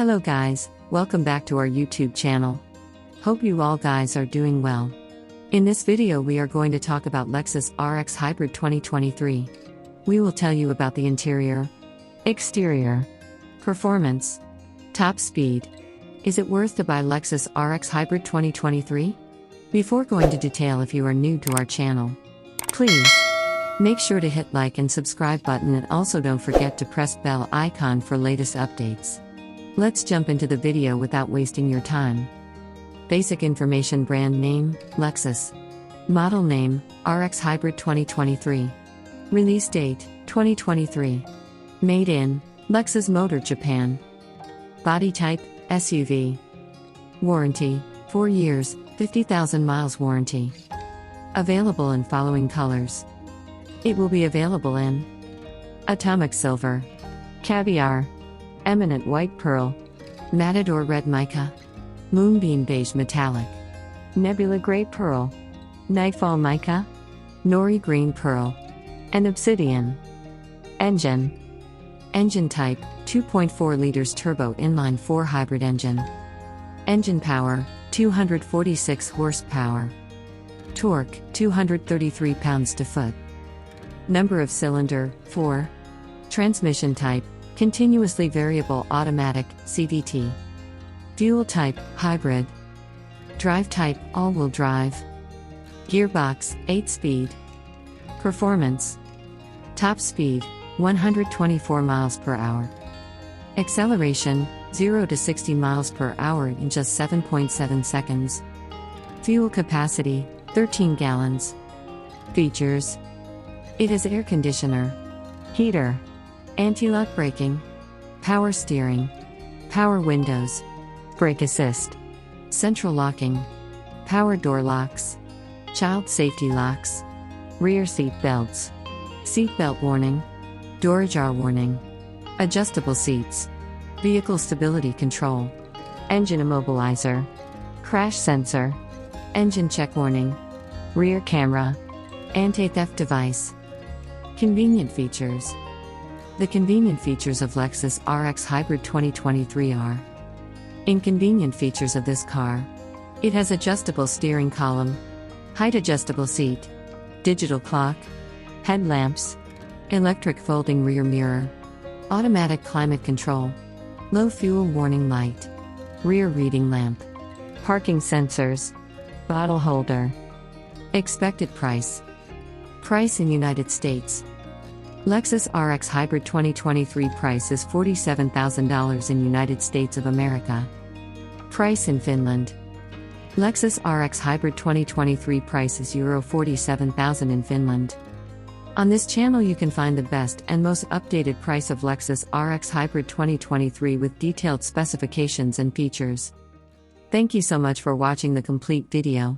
Hello guys, welcome back to our YouTube channel. Hope you all guys are doing well. In this video we are going to talk about Lexus RX Hybrid 2023. We will tell you about the interior, exterior, performance, top speed. Is it worth to buy Lexus RX Hybrid 2023? Before going to detail, if you are new to our channel, please make sure to hit like and subscribe button, and also don't forget to press bell icon for latest updates. Let's jump into the video without wasting your time. Basic information: brand name, Lexus. Model name, RX Hybrid 2023. Release date, 2023. Made in, Lexus Motor Japan. Body type, SUV. Warranty, 4 years, 50,000 miles warranty. Available in following colors. It will be available in Atomic Silver, Caviar, Eminent White Pearl, Matador Red Mica, Moonbeam Beige Metallic, Nebula Gray Pearl, Nightfall Mica, Nori Green Pearl, and Obsidian. Engine type, 2.4 liters turbo inline 4 hybrid engine. Engine power, 246 horsepower. Torque, 233 pounds-foot. Number of cylinder, 4. Transmission type, continuously variable automatic, CVT. Fuel type, hybrid. Drive type, all-wheel drive. Gearbox, 8-speed. Performance. Top speed, 124 miles per hour. Acceleration, 0 to 60 miles per hour in just 7.7 seconds. Fuel capacity, 13 gallons. Features: it has air conditioner, heater, anti-lock braking, power steering, power windows, brake assist, central locking, power door locks, child safety locks, rear seat belts, seat belt warning, door ajar warning, adjustable seats, vehicle stability control, engine immobilizer, crash sensor, engine check warning, rear camera, anti-theft device. Convenient features. The convenient features of Lexus RX Hybrid 2023 are: inconvenient features of this car: it has adjustable steering column, height adjustable seat, digital clock, headlamps, electric folding rear mirror, automatic climate control, low fuel warning light, rear reading lamp, parking sensors, bottle holder. Expected price. Price in United States. Lexus RX Hybrid 2023 price is $47,000 in United States of America. Price in Finland. Lexus RX Hybrid 2023 price is Euro 47,000 in Finland. On this channel you can find the best and most updated price of Lexus RX Hybrid 2023 with detailed specifications and features. Thank you so much for watching the complete video.